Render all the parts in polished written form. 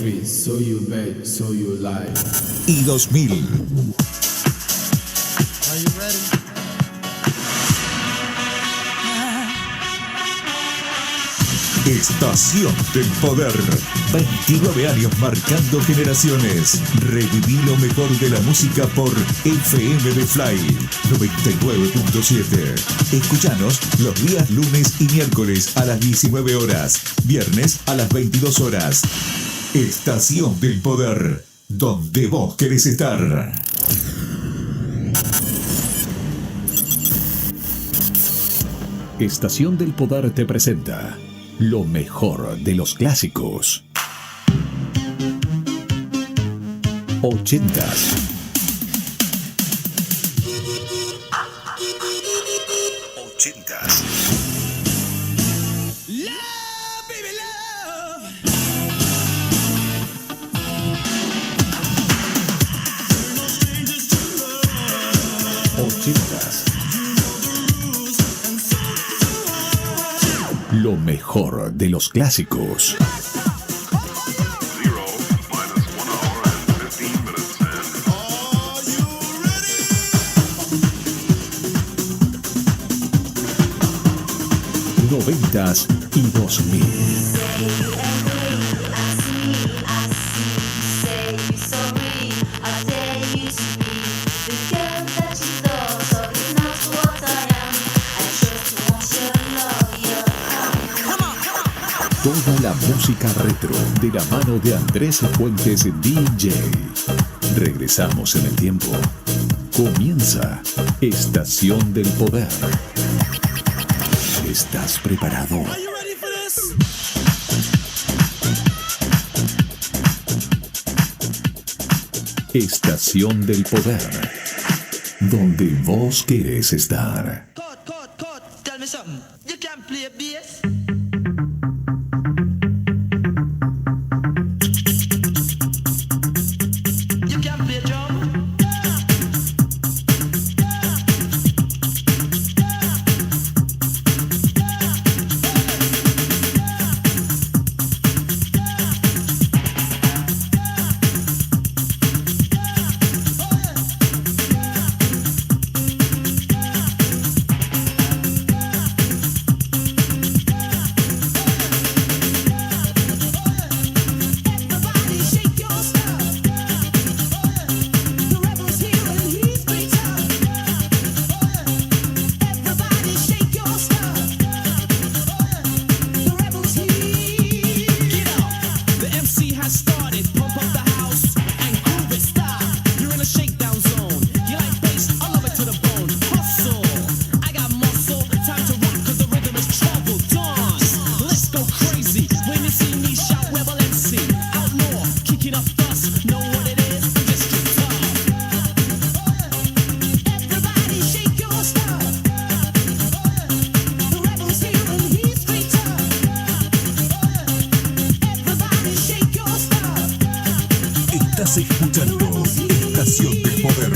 streets, so you bet, so you lie. Y 2000. Are you ready? Estación del Poder. 29 años marcando generaciones. Reviví lo mejor de la música por FM de Fly 99.7. Escuchanos los días lunes y miércoles a las 19 horas. Viernes a las 22 horas. Estación del Poder. Donde vos querés estar. Estación del Poder te presenta lo mejor de los clásicos. 80s. Lo mejor de los clásicos. Noventas y 2000. Toda la música retro de la mano de Andrés Fuentes DJ. Regresamos en el tiempo. Comienza Estación del Poder. ¿Estás preparado? Estación del Poder. Donde vos querés estar. Tell me something. You can play bass. Estás escuchando Estación del Poder.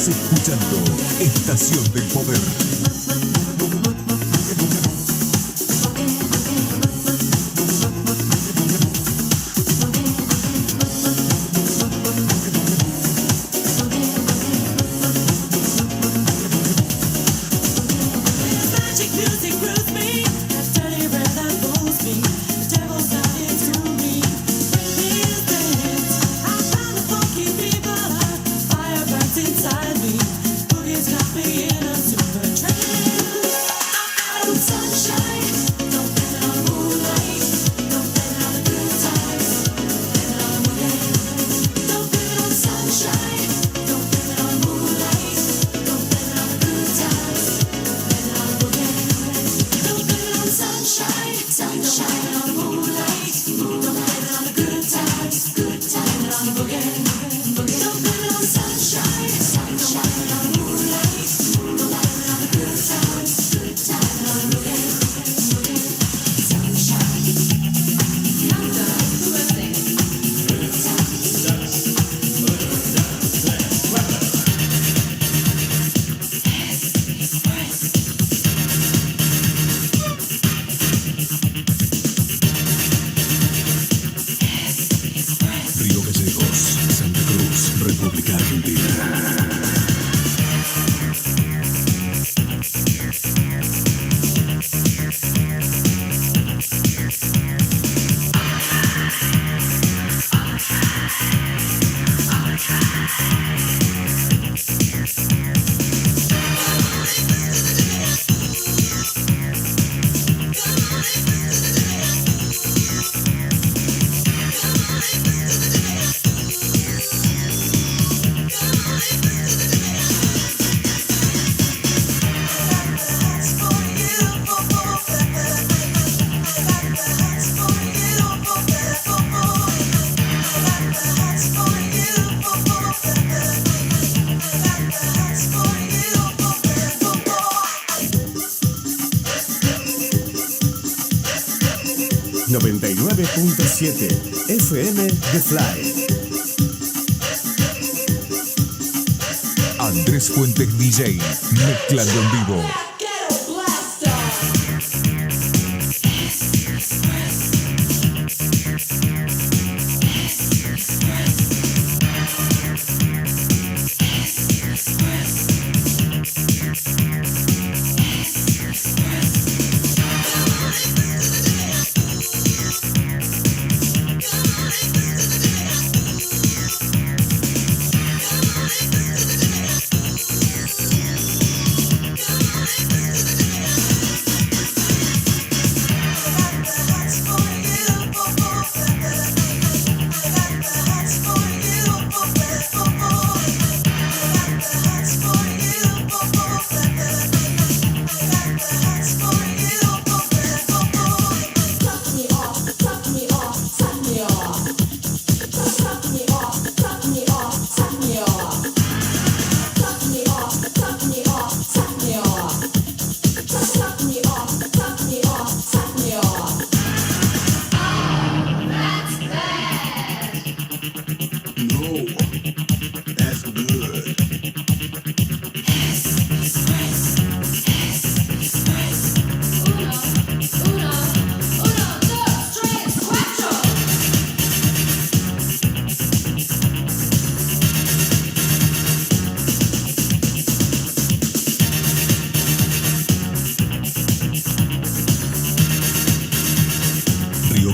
Estás escuchando Estación del Poder. FM The Fly. Andrés Fuentes DJ, mezclando en vivo.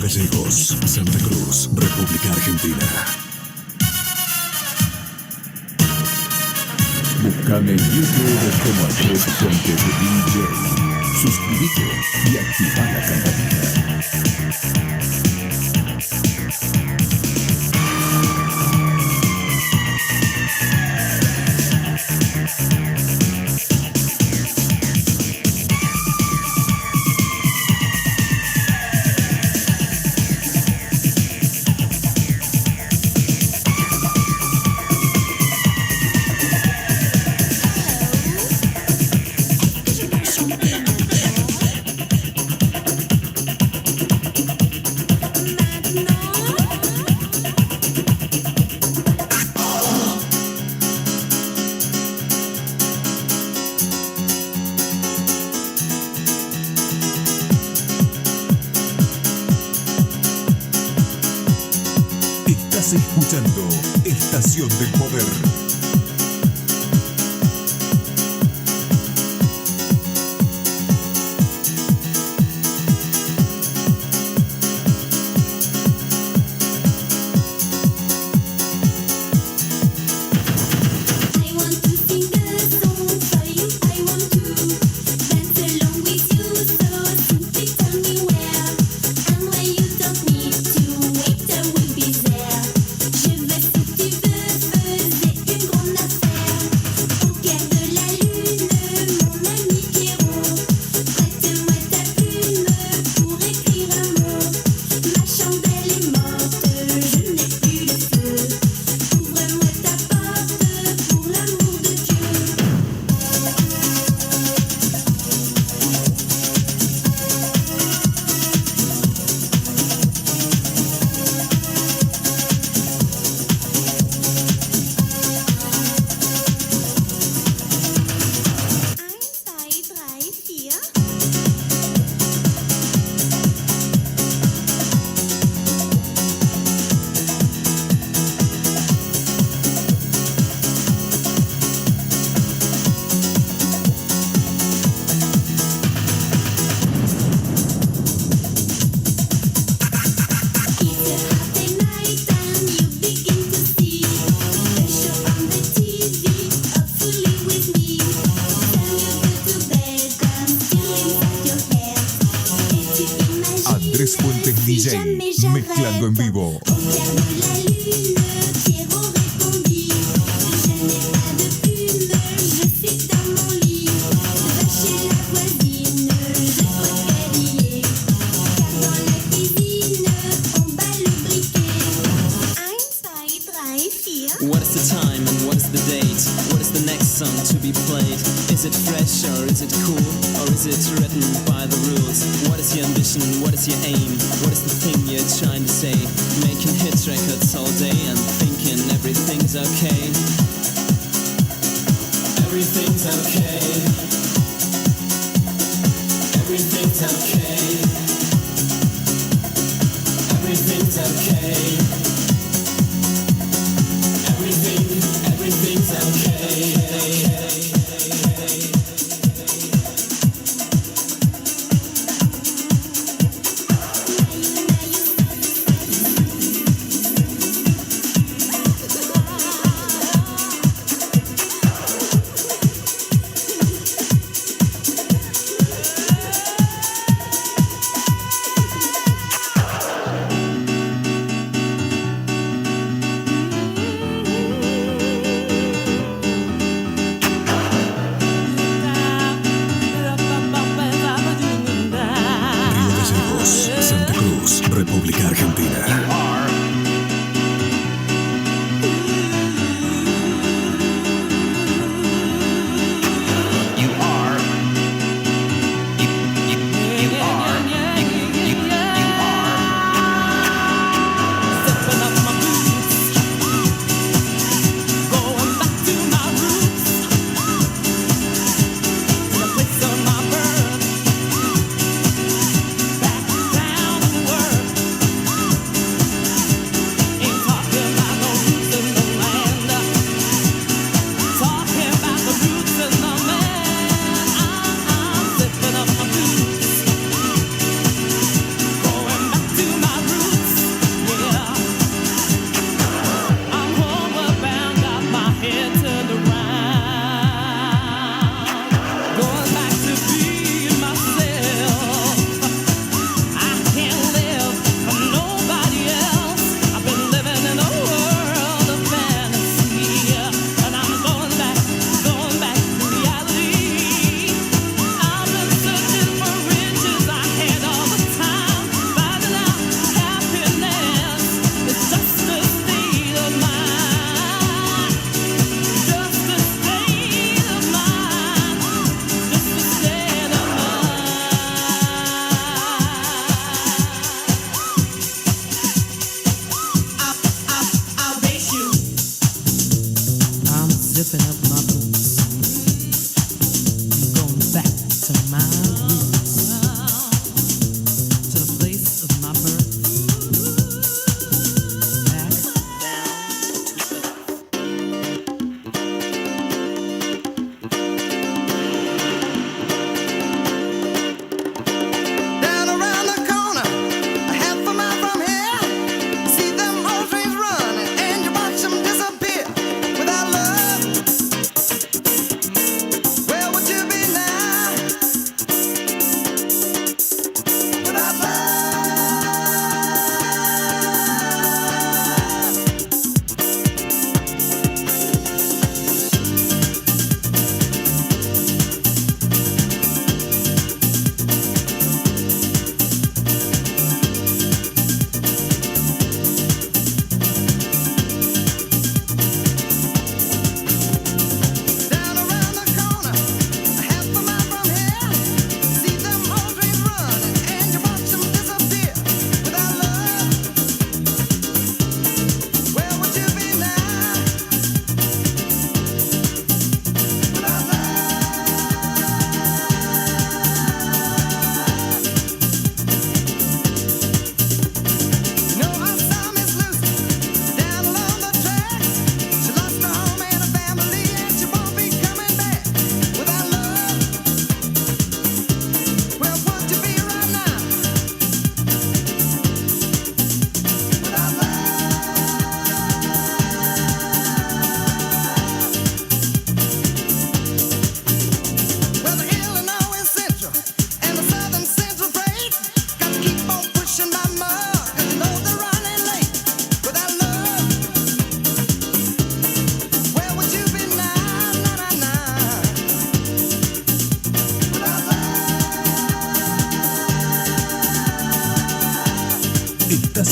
Gallegos, Santa Cruz, República Argentina. Búscame en YouTube como Andrés Fuentes DJ. Suscríbete y activa la campanita. Estás escuchando Estación del Poder. Andrés Fuentes DJ, mezclando en vivo. What is the time and what is the date? What is the next song to be played? Is it fresh or is it cool? Or is it written by the rules? What is your ambition? What is your aim? What is the thing you're trying to say? Making hit records all day and thinking everything's okay. Everything's okay. Everything's okay. Everything's okay. Everything's okay. Santa Cruz, República Argentina.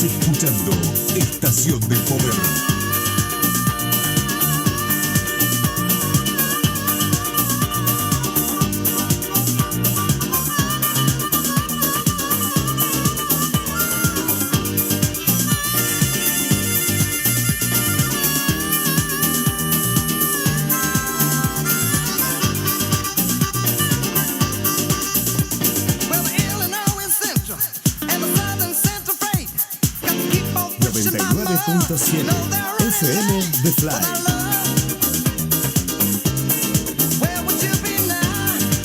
Estás escuchando Estación del Poder. Well, the Illinois Central and the Southern Central Freight got to keep on pushing my love. 99.7 FM The Fly. Where would you be now?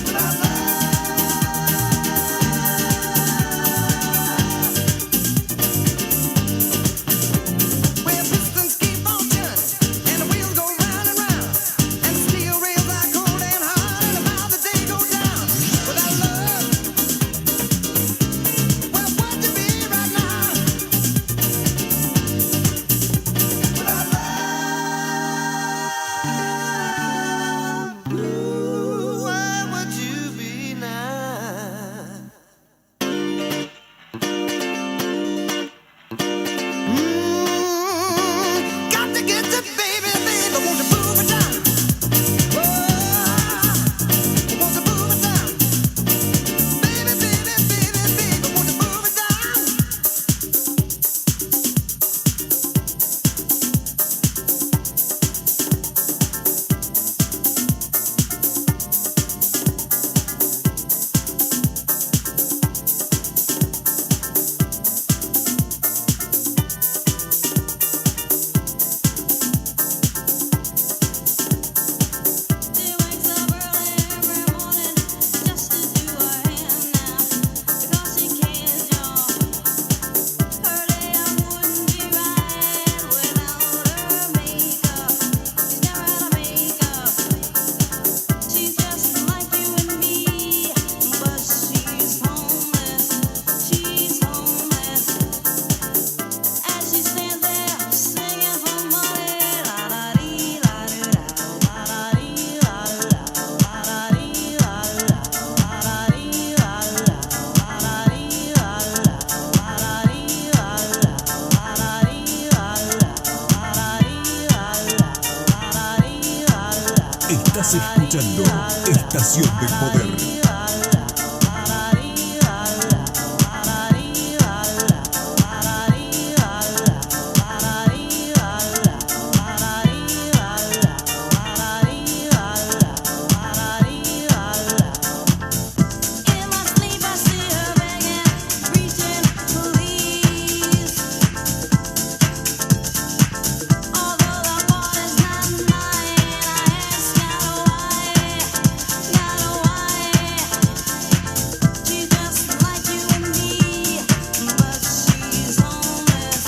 Without love. Where pistons keep on turning and the wheels go round and round, and the steel rails are cold and hard, and about the day go down. Without love, where would you be right now? Without love, ooh, where would you be now? Got to get you, baby, baby, won't you move it down? Oh, won't you move it down? Baby, baby, baby, baby, won't you move it down? She wakes up early every morning just to do her hair now because she cares, y'all. Her day wouldn't be right without her makeup. She's never had a makeup. She's just like you and me, but she's homeless. She's homeless. As she stands there singing for money, la da dee la do da, la da dee la do da, la da dee la do da, la da dee la do da, la da dee la do da, la da dee la do da, la da dee la do da, la da dee la do da, la da dee la do da. Estás escuchando Estación del Poder. In my sleep I see her begging, reaching, please. Although the fault is not mine, I ask God why. She's just like you and me, but she's homeless.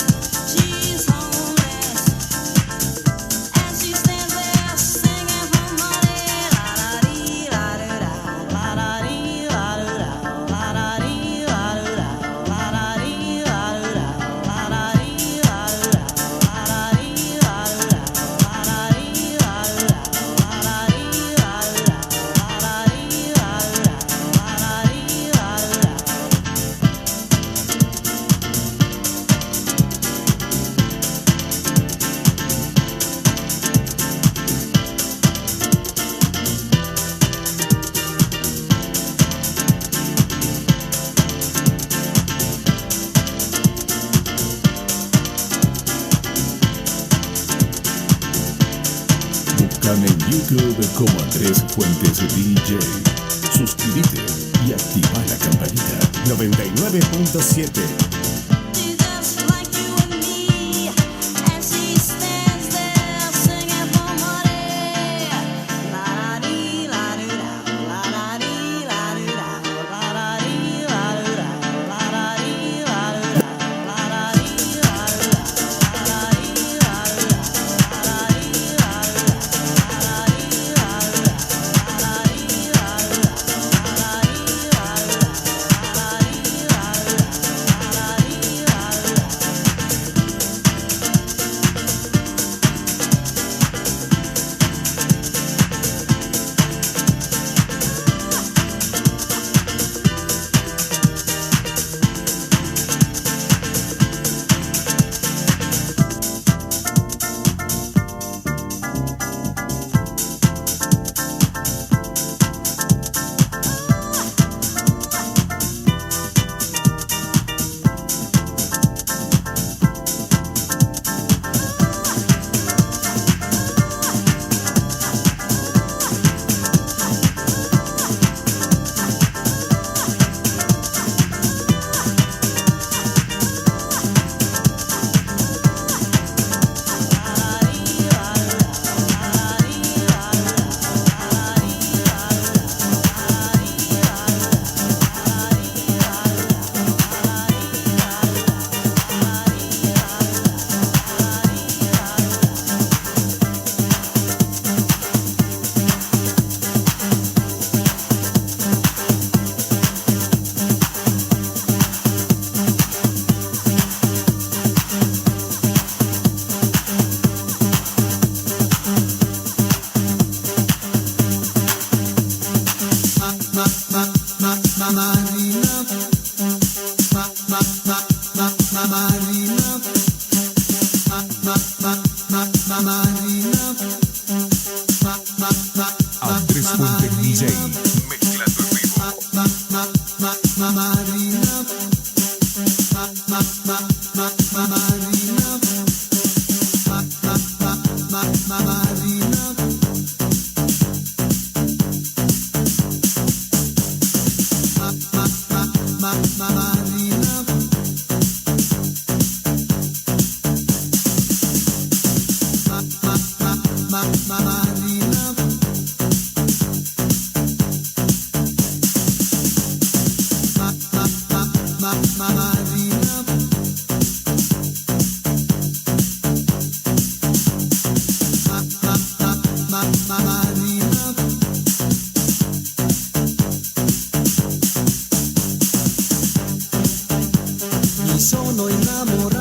She's homeless. As she stands there singing for money, la da dee la do da, la da dee la do da, la da dee la do da, la da dee la do da, la da dee la do da, la da dee la do da, la da dee la do da, la da dee la do da, la da dee la do da, la da dee la do da. Búscame en YouTube como Andrés Fuentes DJ. Suscríbete y activa la campanita. 99.7 She's just like you and me, and she stands there singing for money. La da dee la do da, la da dee la do da, la da dee la do da, la da dee la do da, la da dee la do da, la da dee la do da, la da dee la do da, la da dee la do da, la da dee la do da, la da dee la do da, la da dee la do da, la da dee la do da.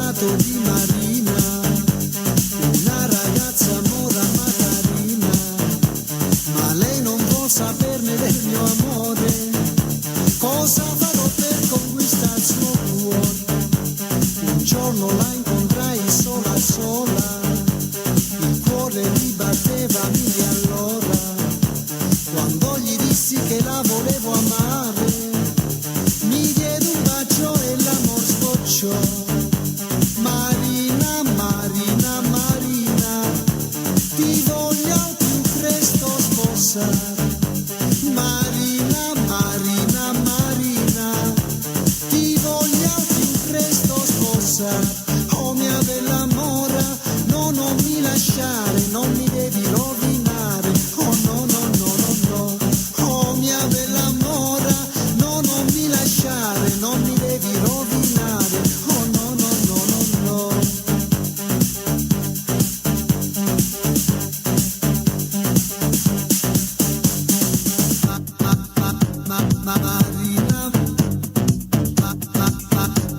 innamorato di Marina, una ragazza moda ma carina, ma lei non vuol saperne del mio amore. Cosa farò per conquistare il suo cuore? Un giorno la incontrai sola sola, il cuore mi batteva mille all'ora, quando gli dissi che la volevo amare, mi diede un bacio e l'amor scocciò. Marina, Marina, Marina, ti voglio al più presto sposare. Marina, Marina, Marina, ti voglio al più presto sposare. Oh mia bella mora, no, non mi lasciare, non mi devi rovinare. Oh no, no, no, no, no. Oh mia bella mora, no, non mi lasciare, non mi devi rovinare. Oh no, no, no, no, no. Marina,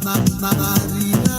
Marina, Marina,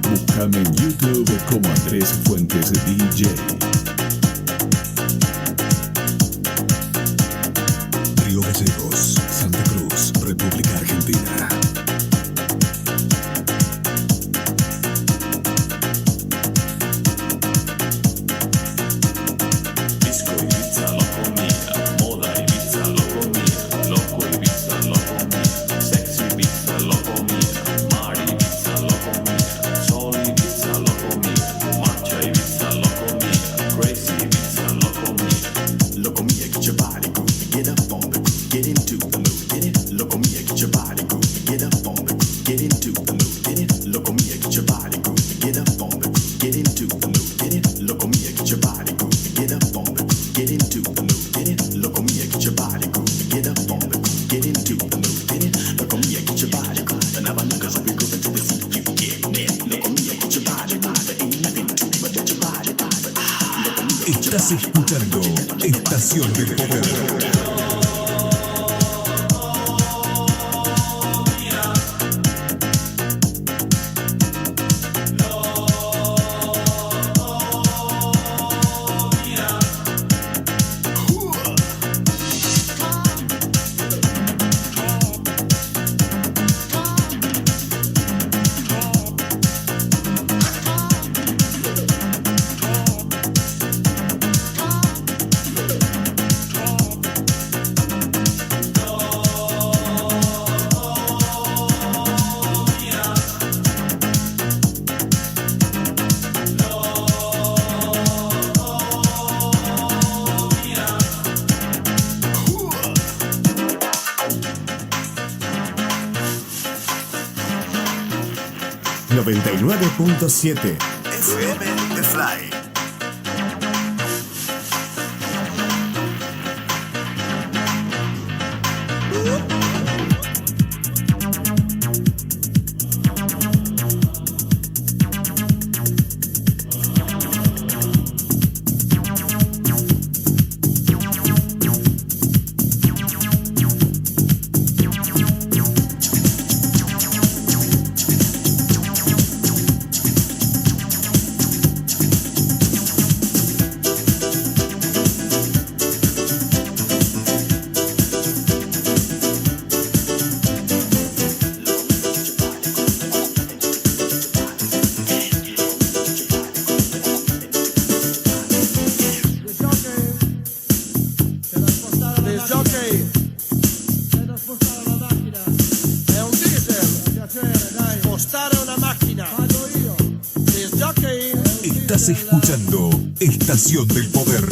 Búscame en YouTube como Andrés Fuentes DJ. Río Gallegos, Santa Cruz, República Argentina. Disco Ibiza, loco mía, moda Ibiza, loco mía, loco Ibiza, loco mía, sexy Ibiza, loco mía, mar Ibiza, loco mía, sol Ibiza, loco mía, marcha Ibiza, loco mía, crazy Ibiza, loco mía. Loco mía, get your body groovy, get up on the groove, get into the mood, get it? Loco mía, get your body groovy, get up on the groove, get into the mood, get it? Loco mía, get your body groovy, get up on the groove, get into the mood, get it? Loco mía, get your body groovy, get up on the groove, get into the mood, get it? Loco mía, get your body groovy, get up on the groove, get into the mood, get it? Loco mía, get your body groovy, and never nunca we grooving to the beat you get it. Loco mía, get your body groovy, ain't nothing to it but get your body groovy. Loco mía, get your Estás escuchando Estación del Poder. .7 FM The Fly. Estás escuchando Estación del Poder.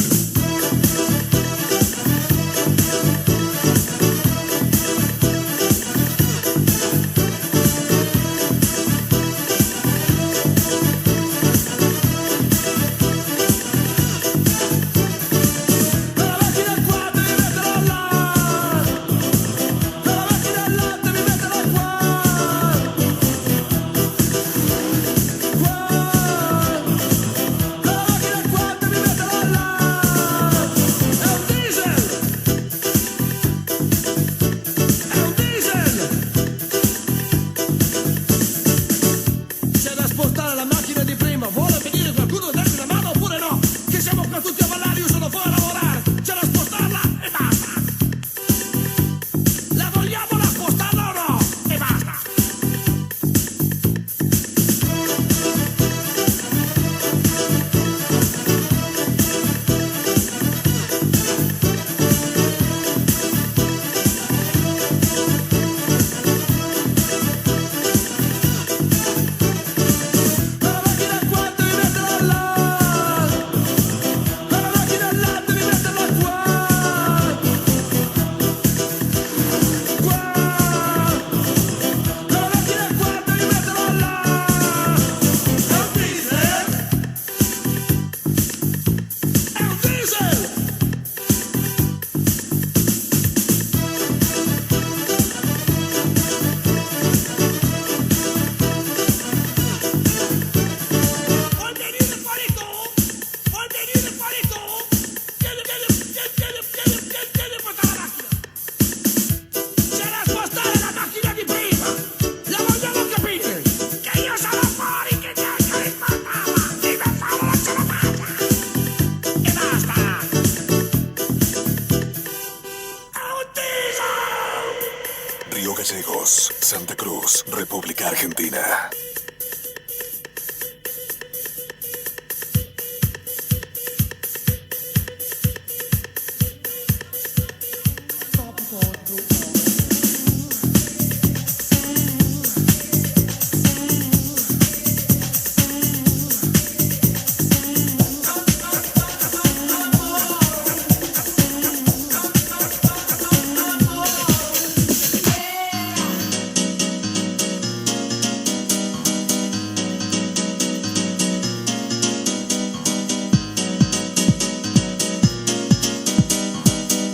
Río Gallegos, Santa Cruz, República Argentina.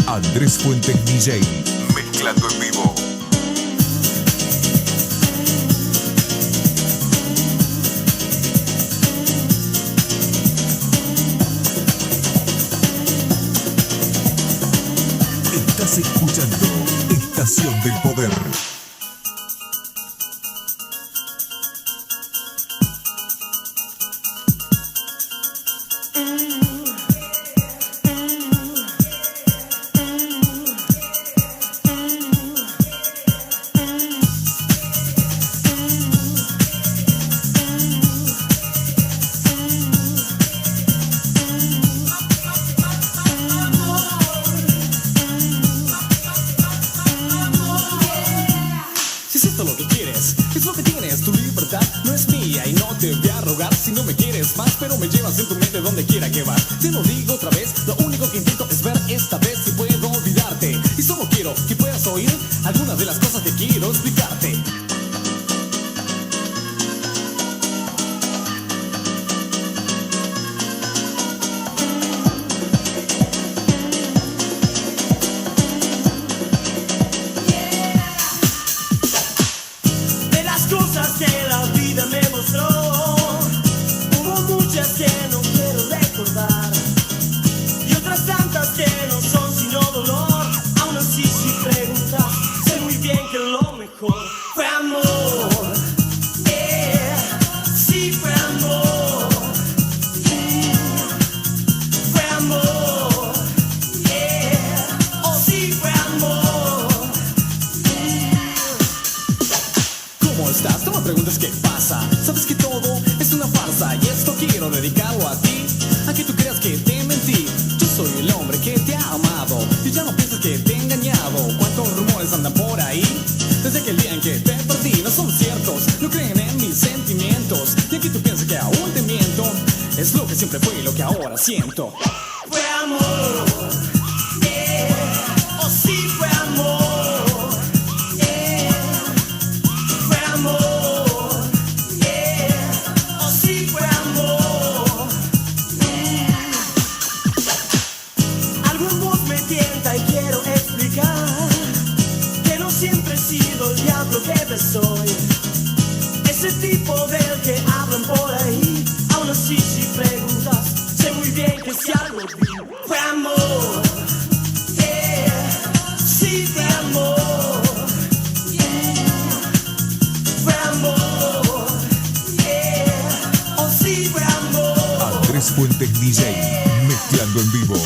Andrés Fuentes DJ, mezclando en vivo. Estás escuchando Estación del Poder. Si es esto lo que quieres, es lo que tienes, tu libertad no es mía y no te voy a rogar si no me quieres más, pero me llevas en tu mente donde quiera que vas. Te lo digo otra vez, lo único que intento es ver esta vez si puedo olvidarte y solo quiero que puedas oír algunas de las cosas que quiero explicarte. De las cosas que la vida me mostró, hubo muchas que no quiero recordar y otras tantas que no son sino dolor. Aún así si preguntas, sé muy bien que lo mejor fue amor. Sí fue amor. Fue amor. Oh sí fue amor. ¿Cómo estás? No me preguntes qué pasa. Sabes que todo es una farsa y esto quiero dedicarlo a ti, a que tú creas que te mentí. Yo soy el hombre que te ha amado y ya no piensas que te he engañado. ¿Cuántos rumores andan por ahí? Desde aquel día en que te perdí no son ciertos, no creen en mis sentimientos y aquí tú piensas que aún te miento. es lo que siempre fue y lo que ahora siento. Fue amor, oh sí fue amor, fue amor, oh sí fue amor. Algo en vos me tienta y quiero explicar que no siempre he sido el diablo que soy. Ese tipo del que hablan por ahí, aún así si preguntas, sé muy bien que si algo vi, fue amor, sí fue amor, fue amor, oh sí fue amor. Andrés Fuentes DJ, mezclando en vivo.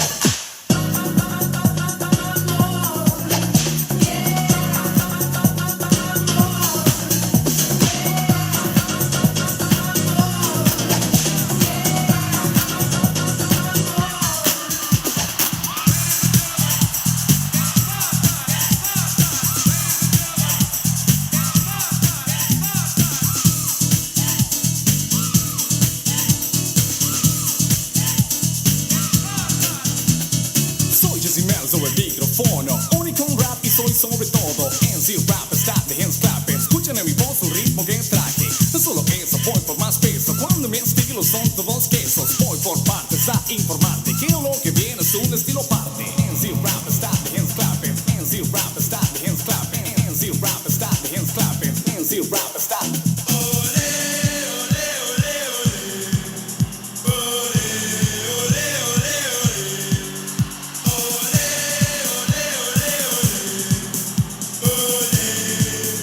Sobre el micrófono, único en rap y soy sobre todo MC Rap, está de hands clapping. Escuchen en mi voz el ritmo que traje. No solo eso, voy por más peso. Cuando mi estilo son todos quesos, voy por partes a informarte que lo que viene es un estilo parte. MC Rap está de hands clapping. MC Rap está de hands clapping. MC Rap está de hands clapping. MC Rap está.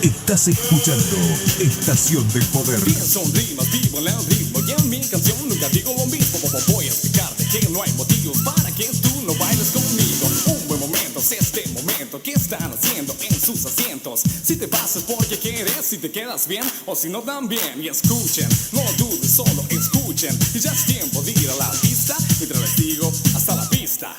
Estás escuchando Estación del Poder. Pienso en rimas, vivo en el ritmo y en mi canción nunca digo lo mismo. Voy a explicarte que no hay motivos para que tú no bailes conmigo. Un buen momento es este momento. ¿Qué están haciendo en sus asientos? Si te vas es porque quieres, si te quedas bien o si no también. Y escuchen, no dudes, solo escuchen. Y ya es tiempo de ir a la pista mientras les digo hasta la pista.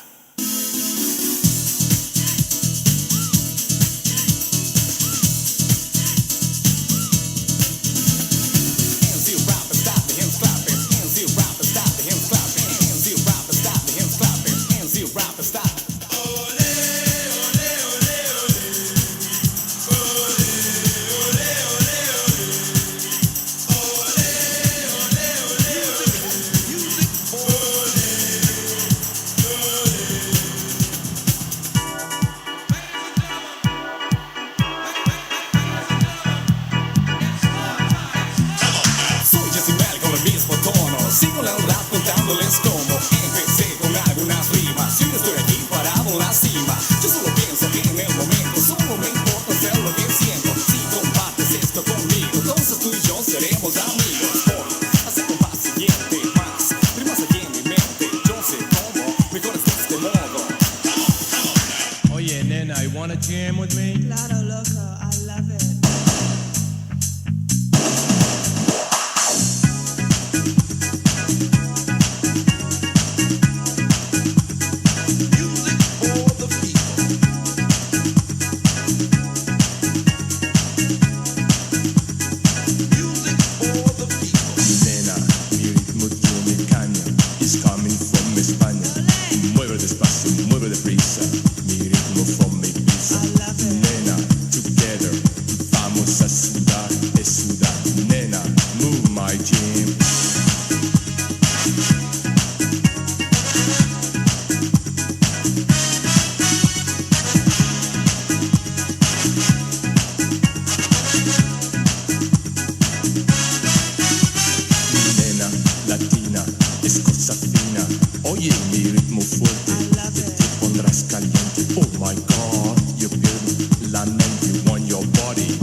Sigo la rap contándoles cómo empecé con algunas rimas y hoy estoy aquí parado en la cima. Yo solo pienso que en el momento solo me importa hacer lo que siento. Si compartes esto conmigo, entonces tú y yo seremos amigos. Voy a hacer un paso siguiente más rimas aquí en mi mente. Yo sé cómo, mejor es de este modo. Oye, nena, you wanna jam with me? Claro, loco, I love it.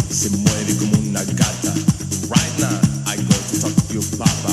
Se mueve como una gata. Right now, I go to talk to your papa.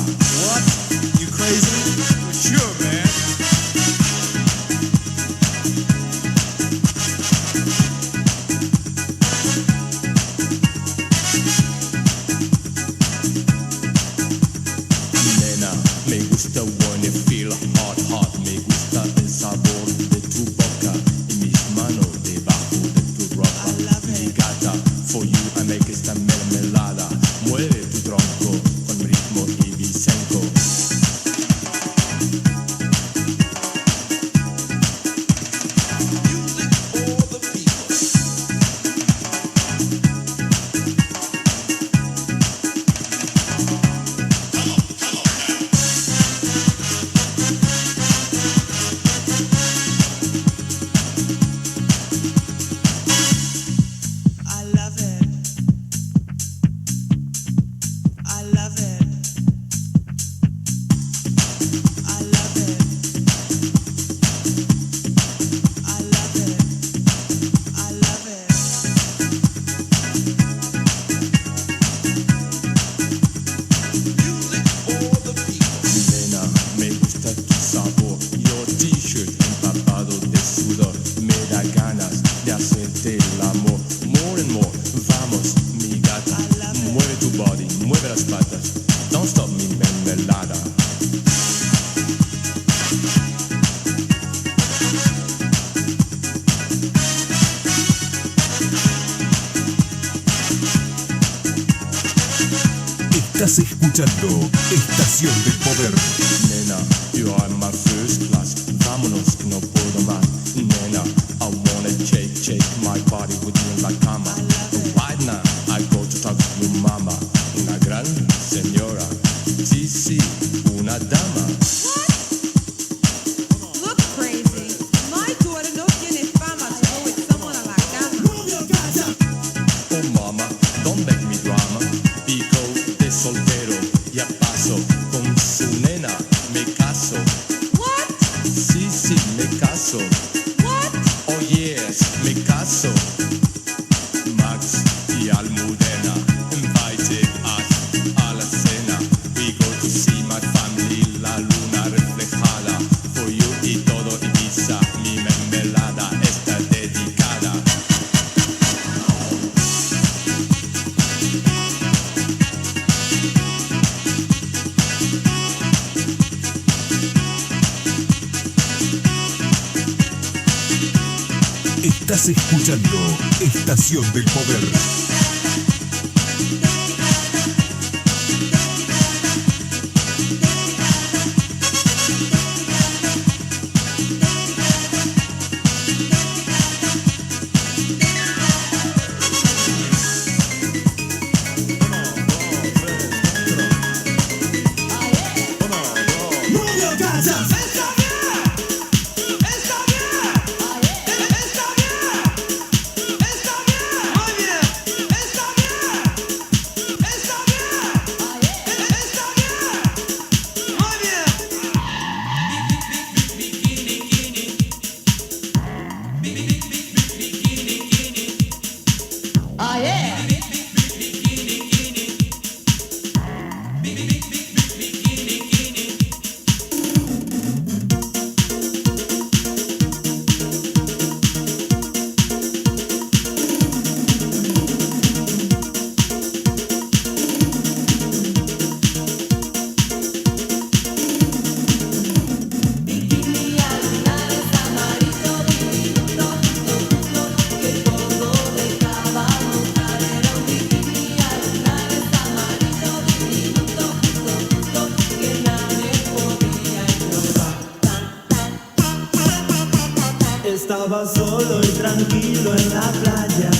Nena, me gusta tu sabor. Your t-shirt empapado de sudor. Me da ganas de hacerte el amor. More and more. Vamos, mi gata. Mueve tu body, mueve las patas. Don't stop mi mermelada. Estás escuchando Estación del Poder. Nena, you are my first class. Vámonos, que no puedo más. Nena, I wanna shake my body with you in la cama. Right now, I go to talk to your mama. Una gran señora. Sí, sí, una dama. Look crazy. My daughter no tiene fama to go with someone a la cama. Oh mama, don't make me drama. Pico de soltero, ya paso. Con su nena me caso. What? Sí, sí, me caso. What? Oh yes, me caso. Max y Almudena invited us a la cena. We go to see my family, la luna reflejada. For you y todo Ibiza, mi mermelada está dedicada. Estás escuchando Estación del Poder. Estaba solo y tranquilo en la playa,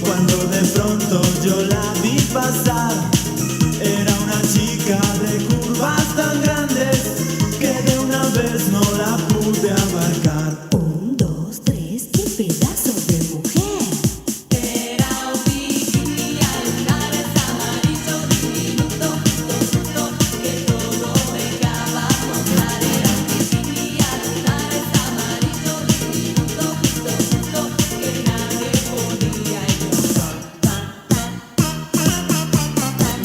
cuando de pronto yo la vi pasar. Era una chica de curvas tan grandes que de una vez no la pude abarcar. 1, 2, 3, qué pedazo de mujer. Era un bikini al lunares amarillo diminuto, que todo dejaba mostrar. Era un bikini al lunares amarillo diminuto, que nadie podía ignorar.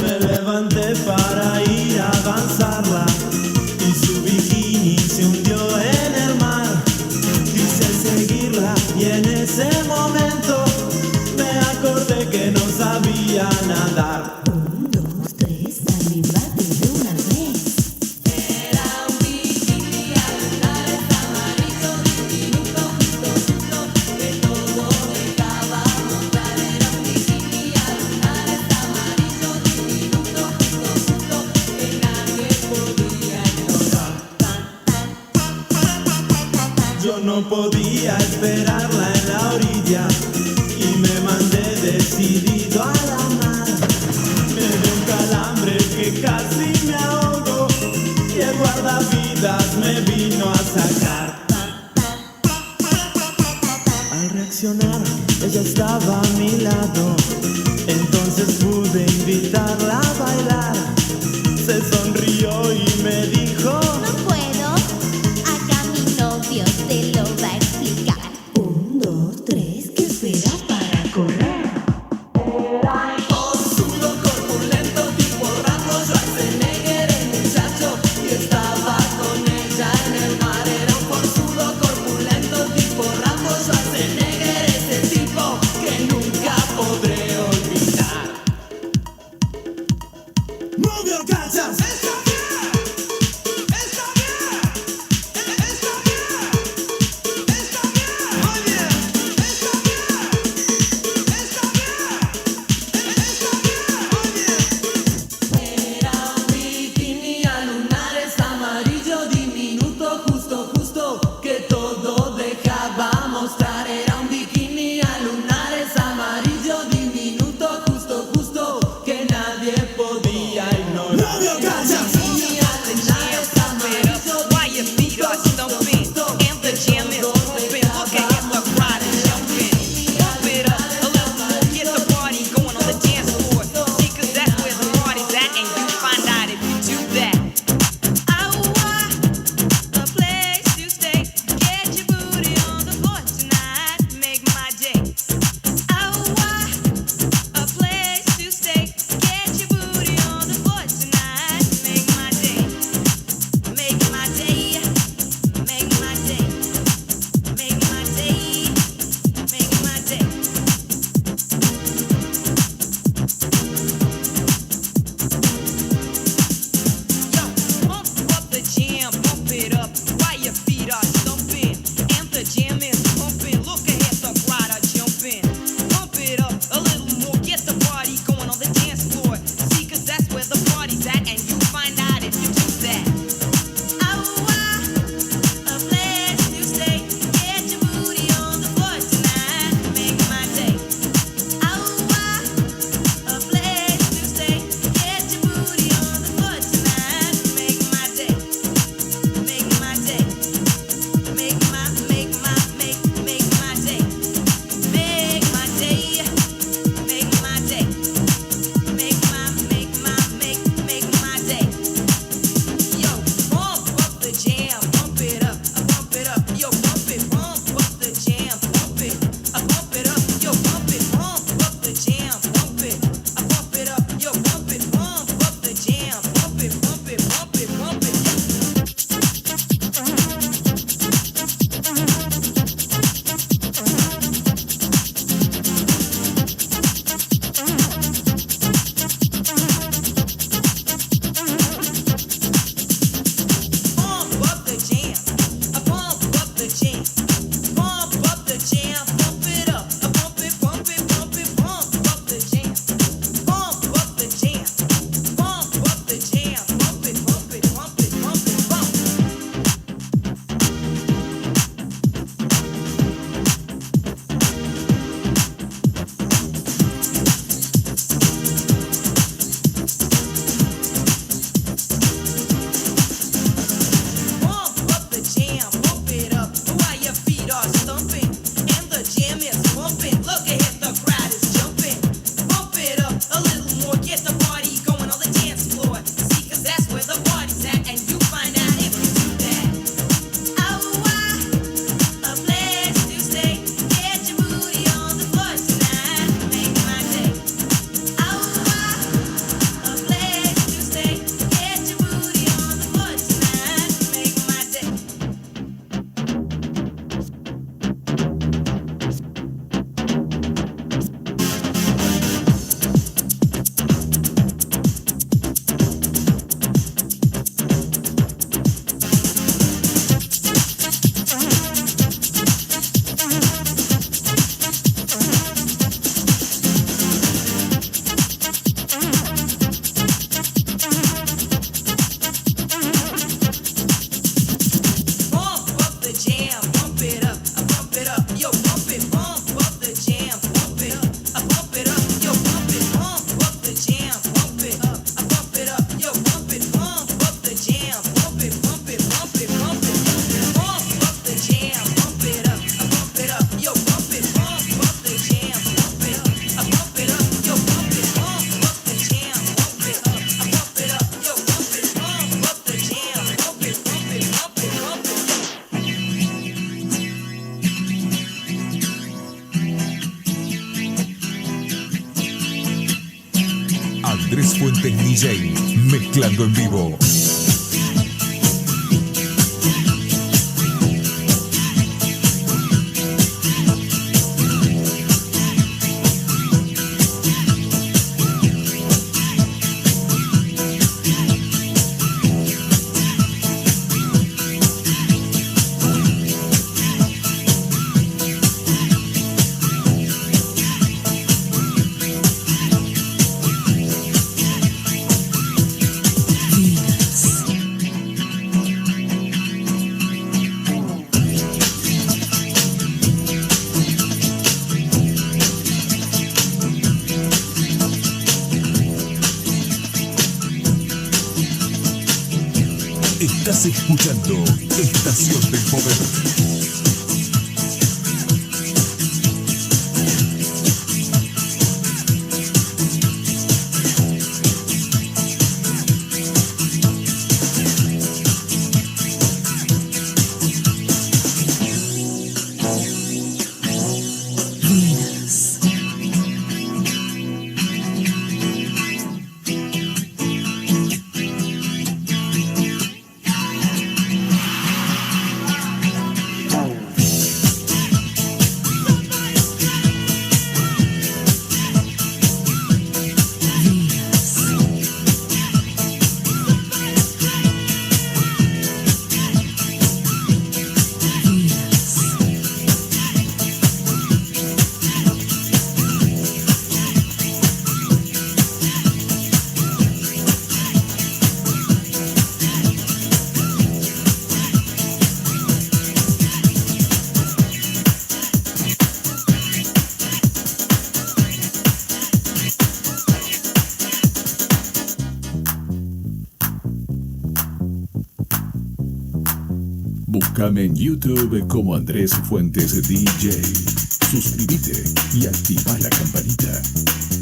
Me levanté para ir a avanzarla y su bikini se hundió en el mar. Quise seguirla y en ese momento me acordé que no sabía nadar. 1, 2, 3, anímate de una vez. Era un bikini al lunares amarillo diminuto, que todo dejaba mostrar. Era un bikini al lunares amarillo diminuto, que nadie podía ignorar. Yo no podía esperarla en la orilla y me mandé decidido a la mar. Me dio un calambre que casi me ahogó y el guardavidas me vino a sacar. Al reaccionar, ella estaba a mi lado, entonces pude invitarla a bailar. Se sonrió y me dijo: No puedo, acá mi novio te lo va a explicar. 1, 2, 3, ¿qué esperas para correr? Andrés Fuentes DJ, mezclando en vivo. Estás escuchando Estación del Poder. Búscame en YouTube como Andrés Fuentes DJ. Suscríbete y activa la campanita.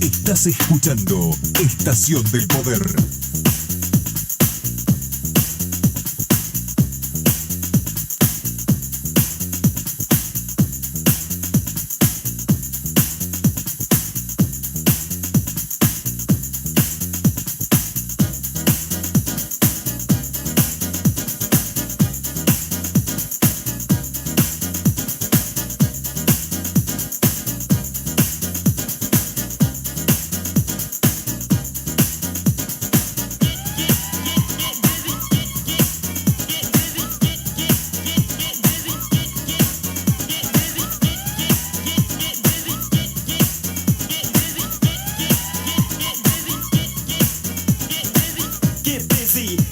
Estás escuchando Estación del Poder.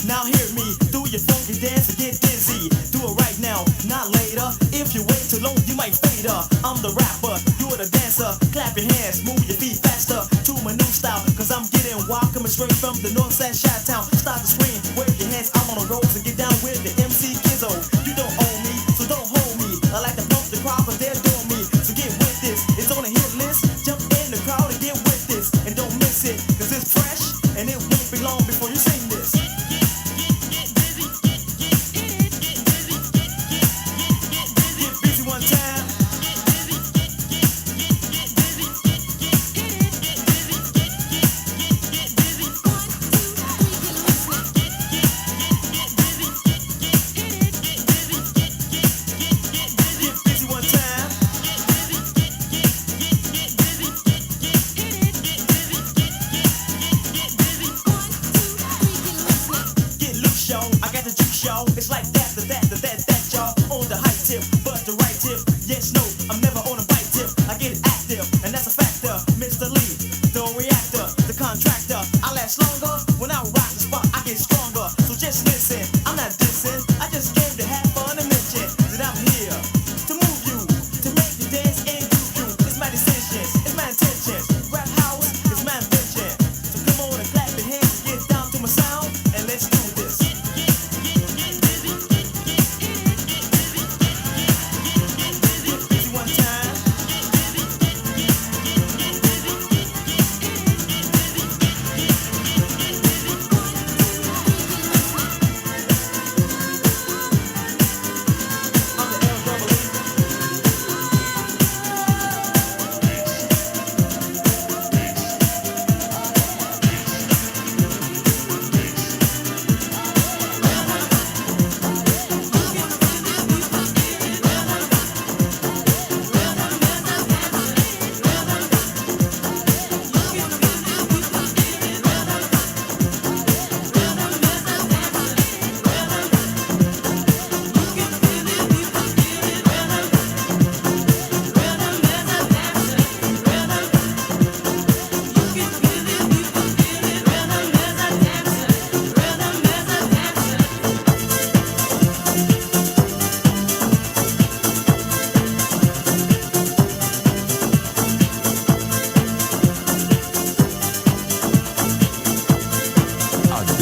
Now hear me, do your funky dance and get dizzy. Do it right now, not later. If you wait too long, you might fade up. I'm the rapper, you're the dancer. Clap your hands, move your feet faster to my new style. Cause I'm getting wild, coming straight from the north side, Chi-Town. Start to scream, wave your hands out on the roads and get down with the MC Kizzo. You don't own me, so don't hold me. I like to pump the crowd, but they're doing me. So get with this, it's on a hit list. Jump in the crowd and get with this. And don't miss it, cause it's fresh. And it won't be long before you sing this. It's like that, y'all. On the high tip, but the right tip. Yes, no, I'm never on a bite tip. I get active, and that's a factor. Mr. Lee, the reactor, the contractor. I last longer when I rock the spot. I get stronger, so just listen. I'm not dissing. I just came to have fun and mention that I'm here to move you, to make you dance and groove you. It's my decisions, it's my intentions. Rap house is my invention. So come on and clap your hands and get down to my sound, and let's do this.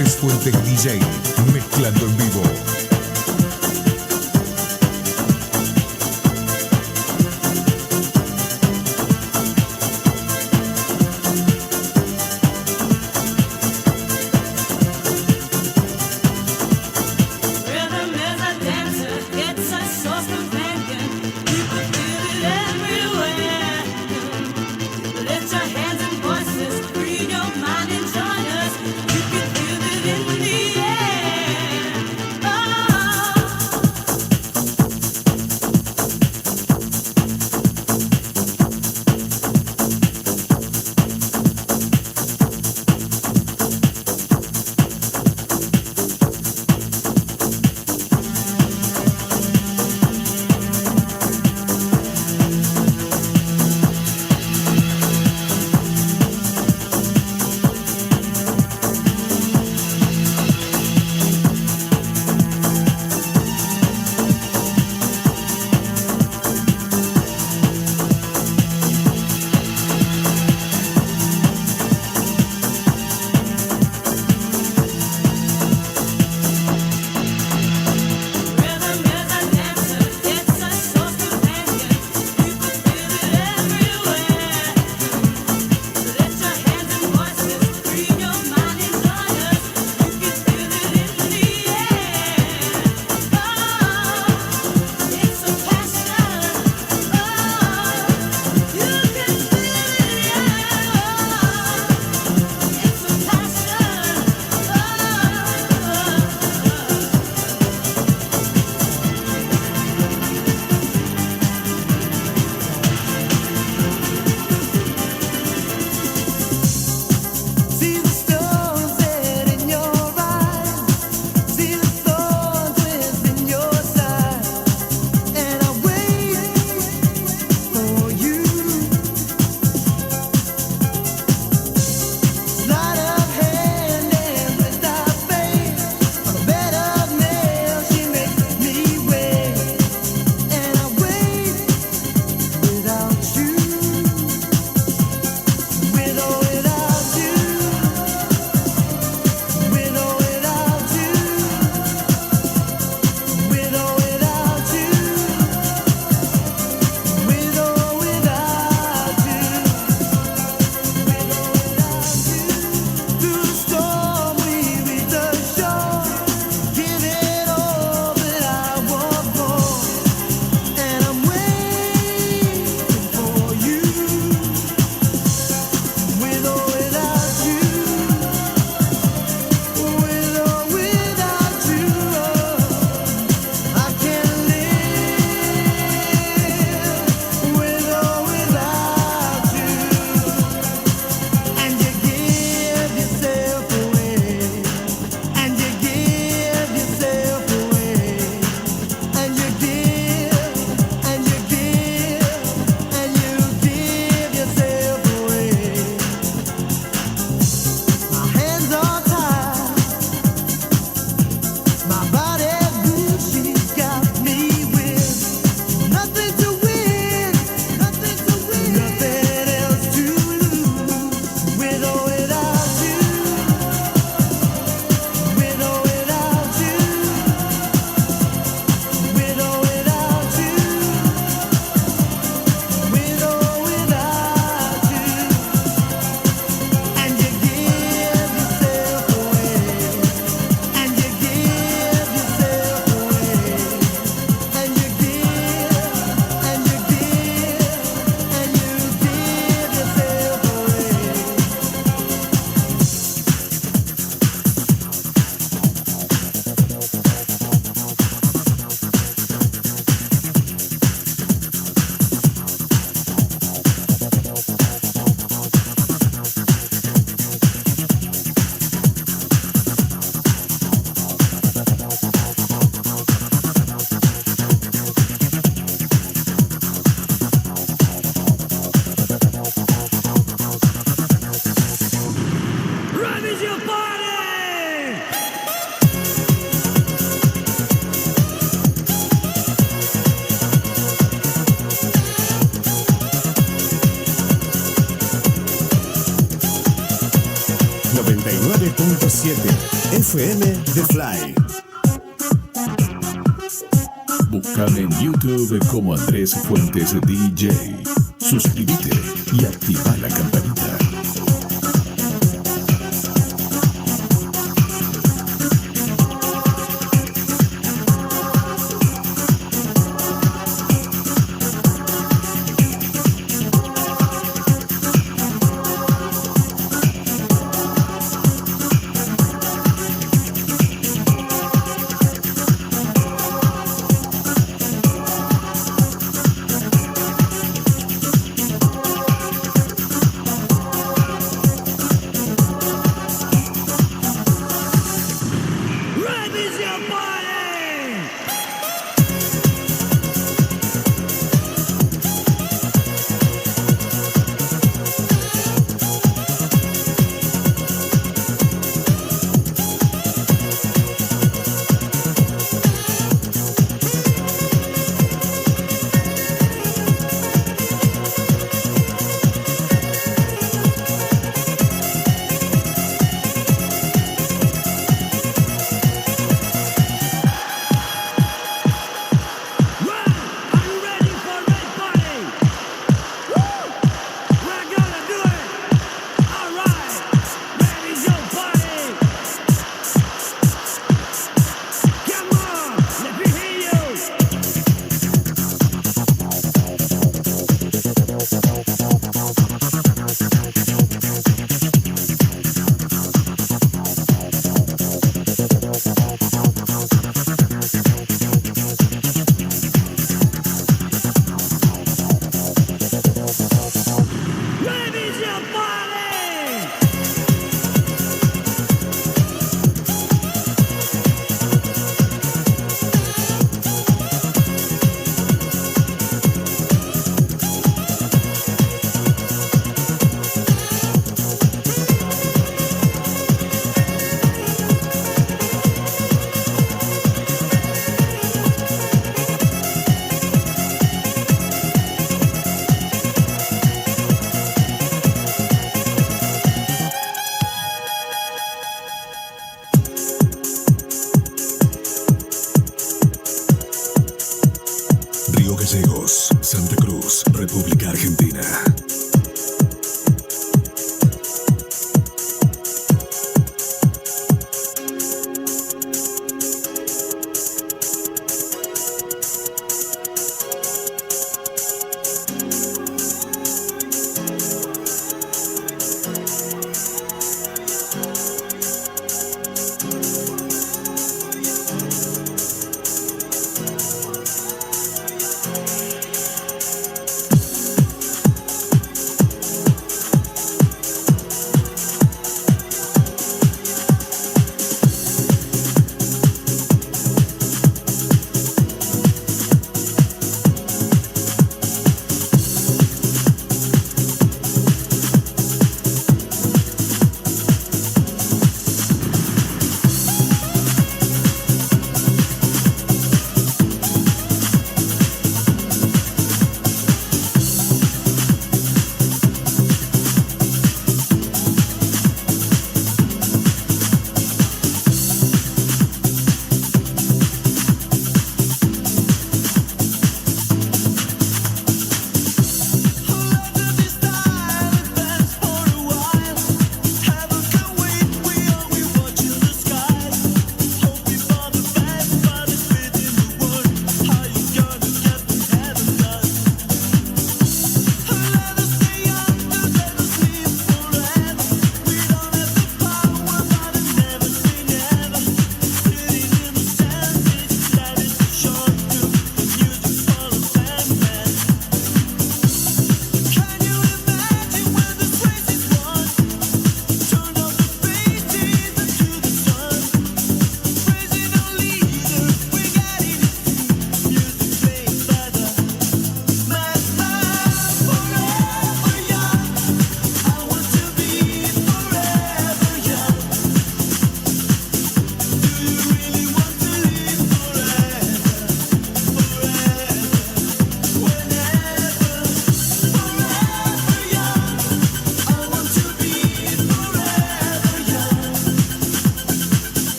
Andrés Fuentes DJ, mezclando en vivo. Rhythm is a dancer, it's a source of thinking. People feel it everywhere. Lift your hands and voices, free your mind and join us. You can feel it in the air. Oh, FM The Fly. Búscame en YouTube como Andrés Fuentes DJ. Suscríbete y activa la campanita. Río Gallegos, Santa Cruz, República Argentina.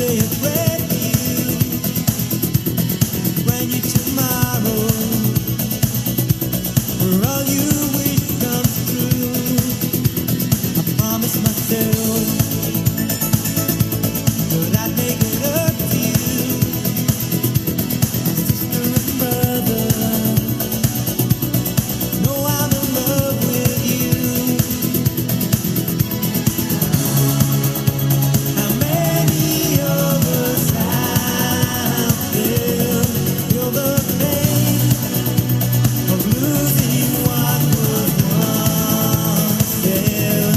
say a prayer to you. When you tomorrow, for all you wish comes true. I promise myself that I'd make it up to you, my sister and brother. Know I'm in love with you. How many of us out there feel the pain of losing what was once there?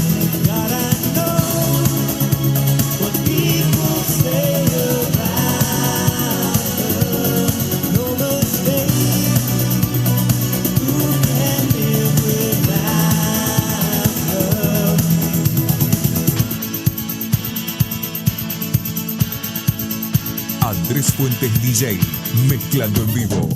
God, I know what people say about love. No mistake, who can live without love? Andrés Fuentes DJ, mezclando en vivo.